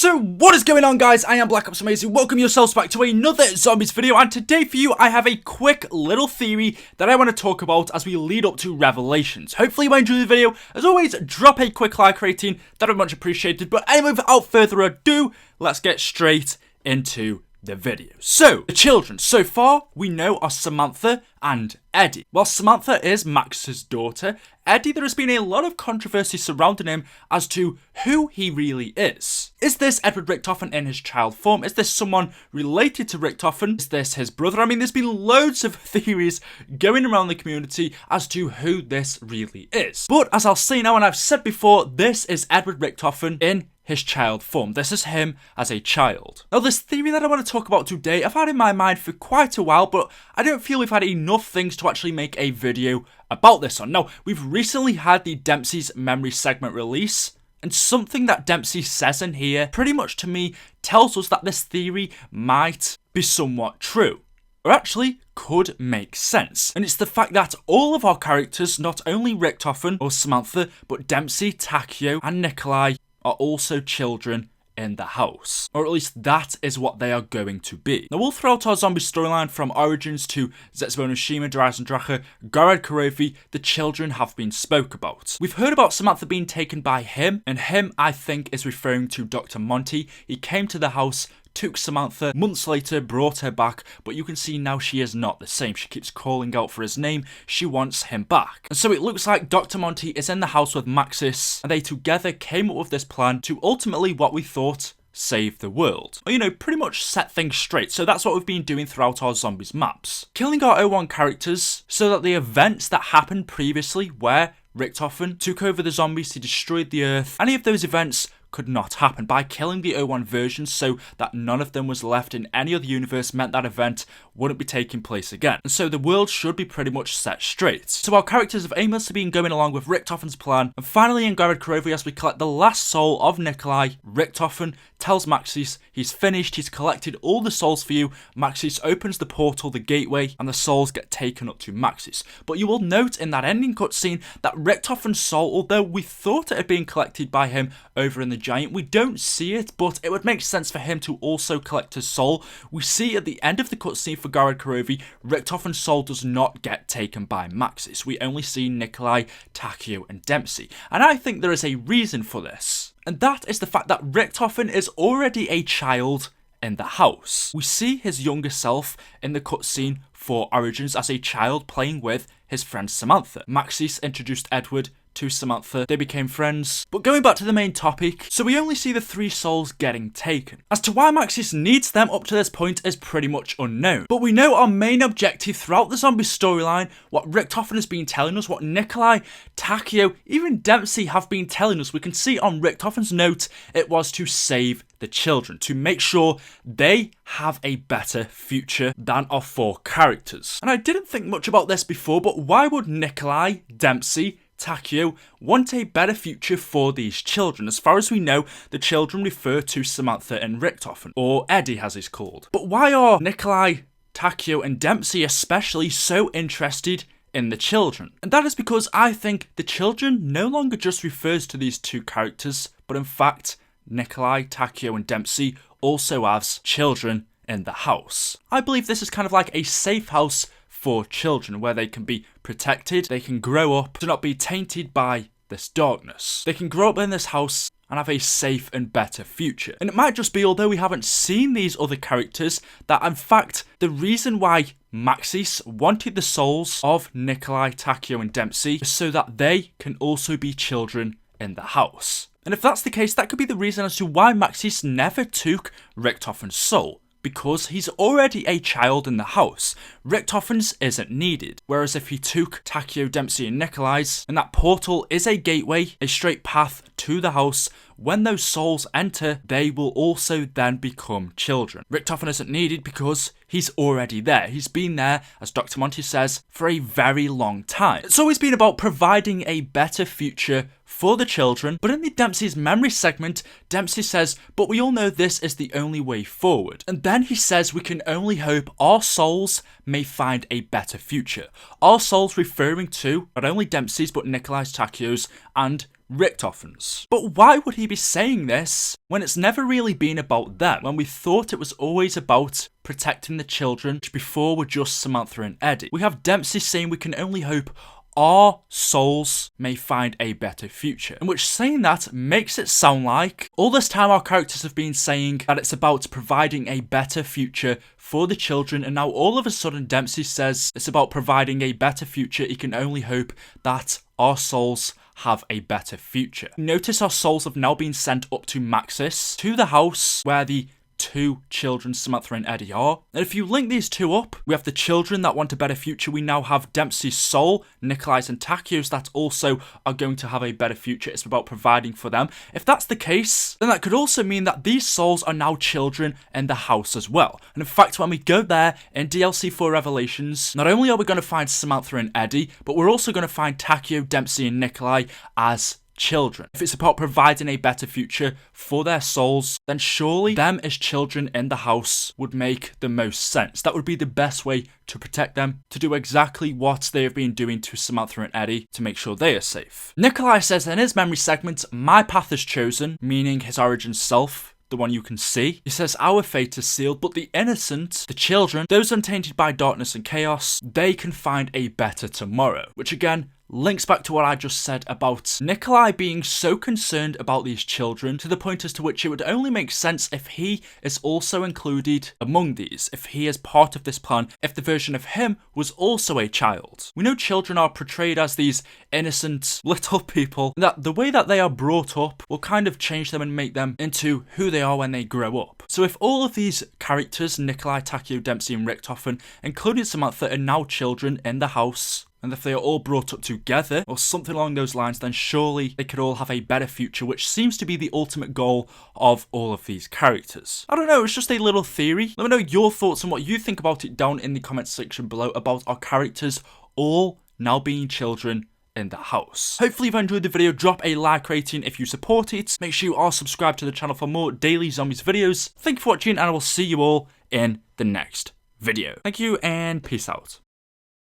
So what is going on, guys? I am BlackOpsAmazing. Welcome yourselves back to another zombies video, and today for you I have a quick little theory that I want to talk about as we lead up to Revelations. Hopefully you might enjoy the video. As always, drop a quick like rating, that would be much appreciated. But anyway, without further ado, let's get straight into the video. So, the children so far we know are Samantha and Eddie. While Samantha is Max's daughter, Eddie, there has been a lot of controversy surrounding him as to who he really is. Is this Edward Richtofen in his child form? Is this someone related to Richtofen? Is this his brother? I mean, there's been loads of theories going around the community as to who this really is. But as I'll say now, and I've said before, this is Edward Richtofen in his child form. This is him as a child. Now, this theory that I want to talk about today, I've had in my mind for quite a while, but I don't feel we've had enough things to actually make a video about this on. Now, we've recently had the Dempsey's memory segment release, and something that Dempsey says in here pretty much to me tells us that this theory might be somewhat true, or actually could make sense. And it's the fact that all of our characters, not only Richtofen or Samantha, but Dempsey, Takio, and Nikolai, are also children in the house. Or at least that is what they are going to be. Now, all throughout our zombie storyline, from Origins to Zetsubo no Shima, Horizon Drache, Garad Kurovi, the children have been spoke about. We've heard about Samantha being taken by him, and him, I think, is referring to Dr. Monty. He came to the house, took Samantha, months later brought her back, but you can see now she is not the same. She keeps calling out for his name. She wants him back. And so it looks like Dr. Monty is in the house with Maxis, and they together came up with this plan to ultimately, what we thought, save the world. Or, you know, pretty much set things straight. So that's what we've been doing throughout our zombies maps. Killing our O1 characters so that the events that happened previously, where Richtofen took over the zombies, he destroyed the earth, any of those events could not happen. By killing the O1 versions so that none of them was left in any other universe meant that event wouldn't be taking place again. And so the world should be pretty much set straight. So our characters have aimlessly been going along with Richtofen's plan, and finally in Garad Kurovi, as we collect the last soul of Nikolai, Richtofen tells Maxis he's finished, he's collected all the souls for you. Maxis opens the portal, the gateway, and the souls get taken up to Maxis. But you will note in that ending cutscene that Richtofen's soul, although we thought it had been collected by him over in the Giant, we don't see it, but it would make sense for him to also collect his soul. We see at the end of the cutscene for Garad Kurovi, Richtofen's soul does not get taken by Maxis. We only see Nikolai, Takio, and Dempsey. And I think there is a reason for this. And that is the fact that Richtofen is already a child in the house. We see his younger self in the cutscene for Origins as a child playing with his friend Samantha. Maxis introduced Edward to Samantha, they became friends. But going back to the main topic, so we only see the 3 souls getting taken. As to why Maxis needs them up to this point is pretty much unknown. But we know our main objective throughout the zombie storyline, what Richtofen has been telling us, what Nikolai, Takio, even Dempsey have been telling us. We can see on Richtofen's note, it was to save the children, to make sure they have a better future than our 4 characters. And I didn't think much about this before, but why would Nikolai, Dempsey, Takio want a better future for these children? As far as we know, the children refer to Samantha and Richtofen, or Eddie as he's called. But why are Nikolai, Takio, and Dempsey especially so interested in the children? And that is because I think the children no longer just refers to these 2 characters, but in fact, Nikolai, Takio, and Dempsey also has children in the house. I believe this is kind of like a safe house for children, where they can be protected, they can grow up to not be tainted by this darkness. They can grow up in this house and have a safe and better future. And it might just be, although we haven't seen these other characters, that in fact the reason why Maxis wanted the souls of Nikolai, Takio, and Dempsey is so that they can also be children in the house. And if that's the case, that could be the reason as to why Maxis never took Richtofen's soul, because he's already a child in the house. Richtofen's isn't needed. Whereas if he took Takio, Dempsey, and Nikolai's, and that portal is a gateway, a straight path to the house, when those souls enter, they will also then become children. Richtofen isn't needed because he's already there. He's been there, as Dr. Monty says, for a very long time. It's always been about providing a better future for the children. But in the Dempsey's memory segment, Dempsey says, but we all know this is the only way forward. And then he says we can only hope our souls may find a better future. Our souls referring to not only Dempsey's but Nikolai's, Takeo's, and Richtofen's. But why would he be saying this when it's never really been about them, when we thought it was always about protecting the children, which before were just Samantha and Eddie? We have Dempsey saying we can only hope our souls may find a better future, in which saying that makes it sound like all this time our characters have been saying that it's about providing a better future for the children, and now all of a sudden Dempsey says it's about providing a better future. He can only hope that our souls have a better future. Notice our souls have now been sent up to Maxis, to the house where the two children, Samantha and Eddie, are. And if you link these two up, we have the children that want a better future. We now have Dempsey's soul, Nikolai's and Takeo's, that also are going to have a better future. It's about providing for them. If that's the case, then that could also mean that these souls are now children in the house as well. And in fact, when we go there in DLC 4 Revelations, not only are we going to find Samantha and Eddie, but we're also going to find Takeo, Dempsey and Nikolai as children. If it's about providing a better future for their souls, then surely them as children in the house would make the most sense. That would be the best way to protect them, to do exactly what they have been doing to Samantha and Eddie to make sure they are safe. Nikolai says in his memory segment, my path is chosen, meaning his origin self, the one you can see. He says our fate is sealed, but the innocent, the children, those untainted by darkness and chaos, they can find a better tomorrow. Which again, links back to what I just said about Nikolai being so concerned about these children to the point as to which it would only make sense if he is also included among these, if he is part of this plan, if the version of him was also a child. We know children are portrayed as these innocent little people, that the way that they are brought up will kind of change them and make them into who they are when they grow up. So if all of these characters, Nikolai, Takeo, Dempsey and Richtofen, including Samantha, are now children in the house, and if they are all brought up together, or something along those lines, then surely they could all have a better future, which seems to be the ultimate goal of all of these characters. I don't know, it's just a little theory. Let me know your thoughts on what you think about it down in the comments section below about our characters all now being children in the house. Hopefully you've enjoyed the video. Drop a like rating if you support it. Make sure you are subscribed to the channel for more daily zombies videos. Thank you for watching, and I will see you all in the next video. Thank you and peace out.